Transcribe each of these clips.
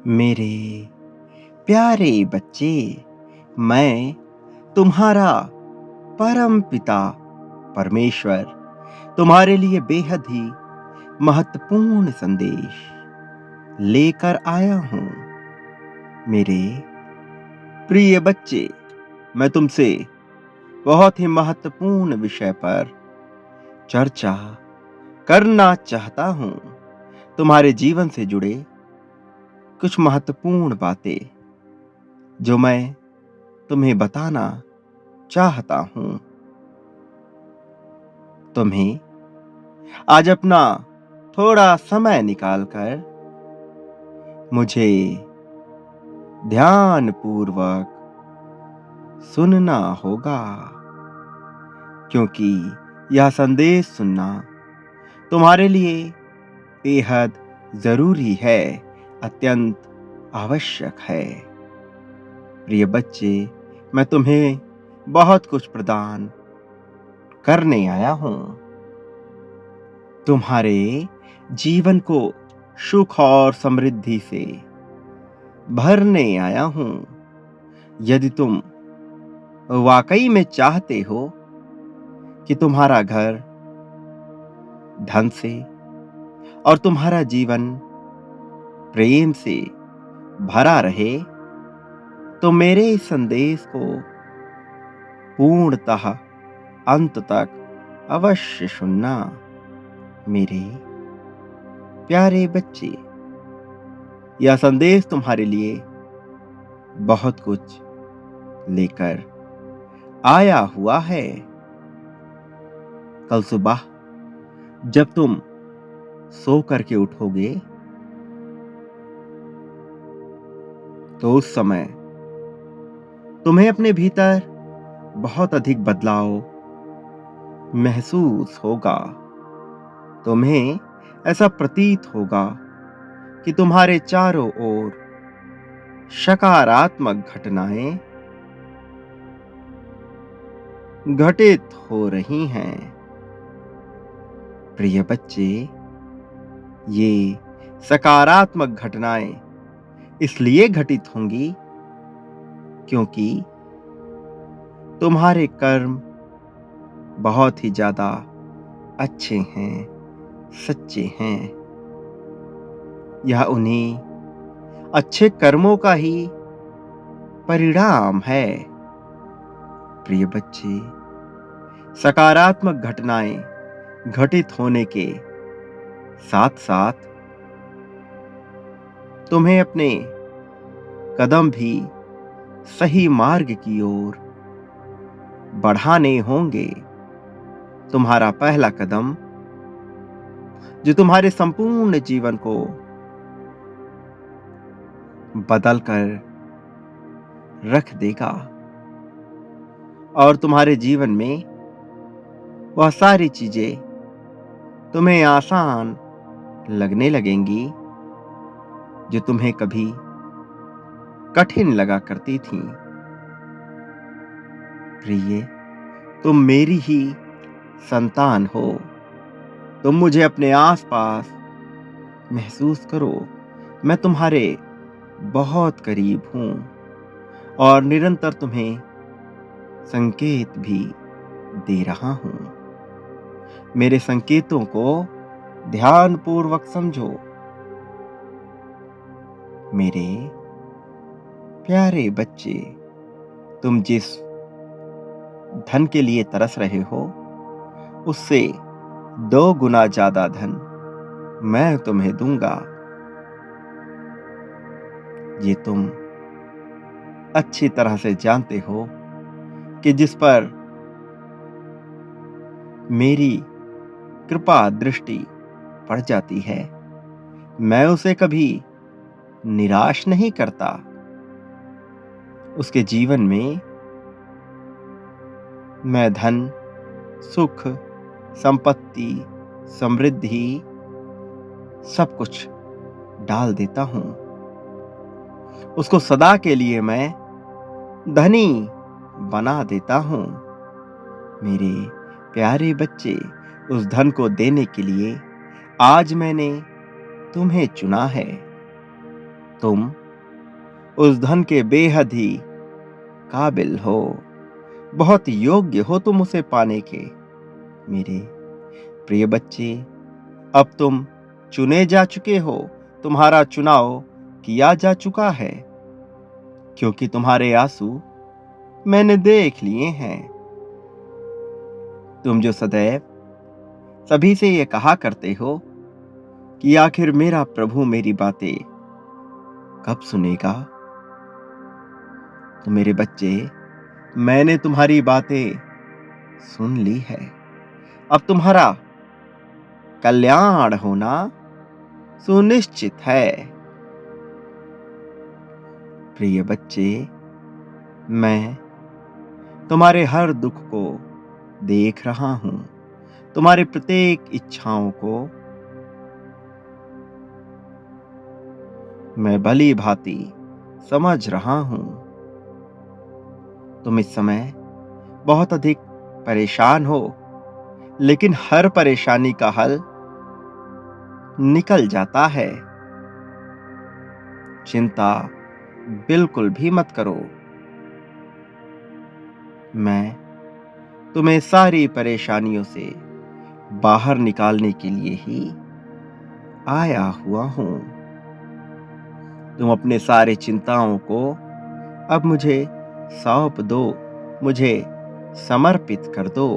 मेरे प्यारे बच्चे, मैं तुम्हारा परम पिता परमेश्वर तुम्हारे लिए बेहद ही महत्वपूर्ण संदेश लेकर आया हूं। मेरे प्रिय बच्चे, मैं तुमसे बहुत ही महत्वपूर्ण विषय पर चर्चा करना चाहता हूं। तुम्हारे जीवन से जुड़े कुछ महत्वपूर्ण बातें जो मैं तुम्हें बताना चाहता हूं। तुम्हें आज अपना थोड़ा समय निकालकर मुझे ध्यान पूर्वक सुनना होगा, क्योंकि यह संदेश सुनना तुम्हारे लिए बेहद जरूरी है, अत्यंत आवश्यक है। प्रिय बच्चे, मैं तुम्हें बहुत कुछ प्रदान करने आया हूं। तुम्हारे जीवन को सुख और समृद्धि से भरने आया हूं। यदि तुम वाकई में चाहते हो कि तुम्हारा घर धन से और तुम्हारा जीवन प्रेम से भरा रहे, तो मेरे इस संदेश को पूर्णतः अंत तक अवश्य सुनना। मेरे प्यारे बच्चे, यह संदेश तुम्हारे लिए बहुत कुछ लेकर आया हुआ है। कल सुबह जब तुम सो करके उठोगे, तो उस समय तुम्हें अपने भीतर बहुत अधिक बदलाव महसूस होगा। तुम्हें ऐसा प्रतीत होगा कि तुम्हारे चारों ओर सकारात्मक घटनाएं घटित हो रही हैं। प्रिय बच्चे, ये सकारात्मक घटनाएं इसलिए घटित होंगी क्योंकि तुम्हारे कर्म बहुत ही ज्यादा अच्छे हैं, सच्चे हैं। यह उन्हीं अच्छे कर्मों का ही परिणाम है। प्रिय बच्चे, सकारात्मक घटनाएं घटित होने के साथ साथ तुम्हें अपने कदम भी सही मार्ग की ओर बढ़ाने होंगे। तुम्हारा पहला कदम जो तुम्हारे संपूर्ण जीवन को बदल कर रख देगा और तुम्हारे जीवन में वह सारी चीजें तुम्हें आसान लगने लगेंगी जो तुम्हें कभी कठिन लगा करती थी। प्रिय, तुम मेरी ही संतान हो। तुम मुझे अपने आसपास महसूस करो। मैं तुम्हारे बहुत करीब हूं और निरंतर तुम्हें संकेत भी दे रहा हूं। मेरे संकेतों को ध्यानपूर्वक समझो। मेरे प्यारे बच्चे, तुम जिस धन के लिए तरस रहे हो, उससे 2 गुना ज्यादा धन मैं तुम्हें दूंगा। ये तुम अच्छी तरह से जानते हो कि जिस पर मेरी कृपा दृष्टि पड़ जाती है, मैं उसे कभी निराश नहीं करता। उसके जीवन में मैं धन, सुख, संपत्ति, समृद्धि सब कुछ डाल देता हूं। उसको सदा के लिए मैं धनी बना देता हूं। मेरे प्यारे बच्चे, उस धन को देने के लिए आज मैंने तुम्हें चुना है। तुम उस धन के बेहद ही काबिल हो, बहुत योग्य हो तुम उसे पाने के। मेरे प्रिय बच्चे, अब तुम चुने जा चुके हो, तुम्हारा चुनाव किया जा चुका है, क्योंकि तुम्हारे आंसू मैंने देख लिए हैं। तुम जो सदैव सभी से ये कहा करते हो कि आखिर मेरा प्रभु मेरी बातें कब सुनेगा, तो मेरे बच्चे, मैंने तुम्हारी बातें सुन ली है। अब तुम्हारा कल्याण होना सुनिश्चित है। प्रिय बच्चे, मैं तुम्हारे हर दुख को देख रहा हूं, तुम्हारी प्रत्येक इच्छाओं को मैं भली भांति समझ रहा हूं। तुम इस समय बहुत अधिक परेशान हो, लेकिन हर परेशानी का हल निकल जाता है। चिंता बिल्कुल भी मत करो। मैं तुम्हें सारी परेशानियों से बाहर निकालने के लिए ही आया हुआ हूं। तुम अपने सारे चिंताओं को अब मुझे सौंप दो, मुझे समर्पित कर दो,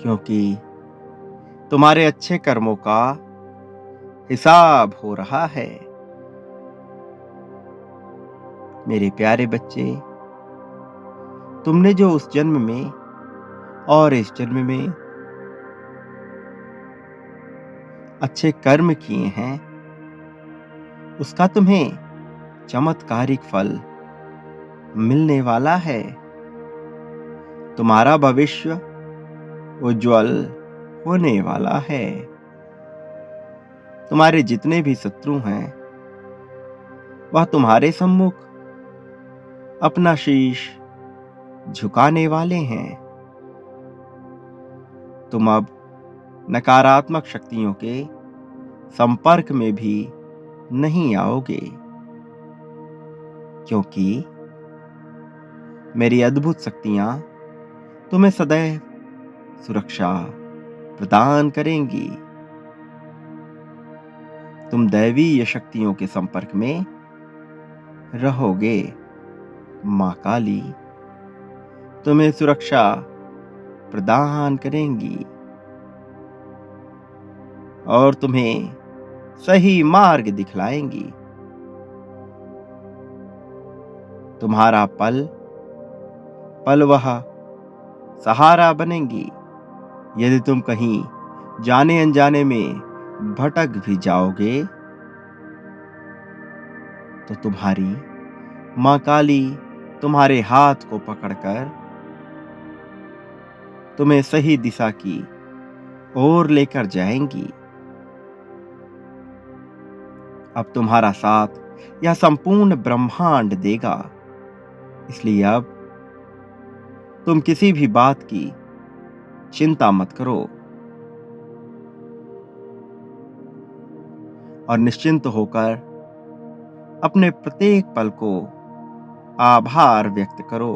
क्योंकि तुम्हारे अच्छे कर्मों का हिसाब हो रहा है। मेरे प्यारे बच्चे, तुमने जो उस जन्म में और इस जन्म में अच्छे कर्म किए हैं, उसका तुम्हें चमत्कारिक फल मिलने वाला है। तुम्हारा भविष्य उज्जवल होने वाला है। तुम्हारे जितने भी शत्रु हैं, वह तुम्हारे सम्मुख अपना शीश झुकाने वाले हैं। तुम अब नकारात्मक शक्तियों के संपर्क में भी नहीं आओगे, क्योंकि मेरी अद्भुत शक्तियां तुम्हें सदैव सुरक्षा प्रदान करेंगी। तुम दैवीय शक्तियों के संपर्क में रहोगे। मां काली तुम्हें सुरक्षा प्रदान करेंगी और तुम्हें सही मार्ग दिखलाएंगी। तुम्हारा पल पल वह सहारा बनेंगी। यदि तुम कहीं जाने अनजाने में भटक भी जाओगे, तो तुम्हारी मां काली तुम्हारे हाथ को पकड़कर तुम्हें सही दिशा की ओर लेकर जाएंगी। अब तुम्हारा साथ यह संपूर्ण ब्रह्मांड देगा, इसलिए अब तुम किसी भी बात की चिंता मत करो और निश्चिंत होकर अपने प्रत्येक पल को आभार व्यक्त करो,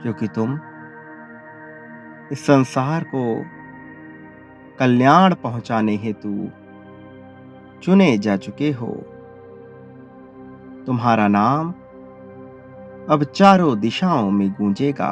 क्योंकि तुम इस संसार को कल्याण पहुंचाने हेतु चुने जा चुके हो। तुम्हारा नाम अब चारों दिशाओं में गूंजेगा।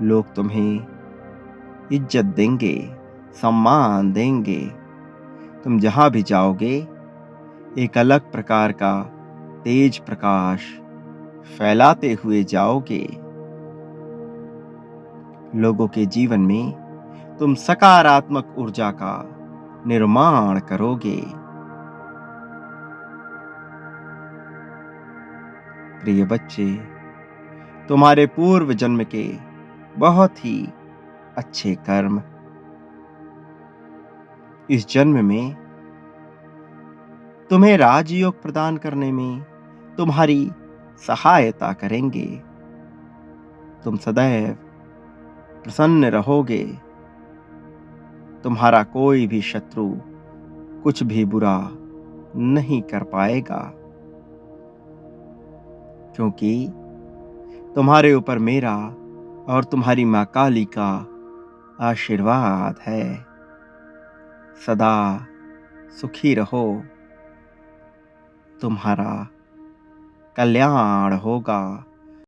लोग तुम्हें इज्जत देंगे, सम्मान देंगे। तुम जहां भी जाओगे, एक अलग प्रकार का तेज प्रकाश फैलाते हुए जाओगे। लोगों के जीवन में तुम सकारात्मक ऊर्जा का निर्माण करोगे। प्रिय बच्चे, तुम्हारे पूर्व जन्म के बहुत ही अच्छे कर्म इस जन्म में तुम्हें राजयोग प्रदान करने में तुम्हारी सहायता करेंगे। तुम सदैव प्रसन्न रहोगे। तुम्हारा कोई भी शत्रु कुछ भी बुरा नहीं कर पाएगा, क्योंकि तुम्हारे ऊपर मेरा और तुम्हारी माँ काली का आशीर्वाद है। सदा सुखी रहो, तुम्हारा कल्याण होगा।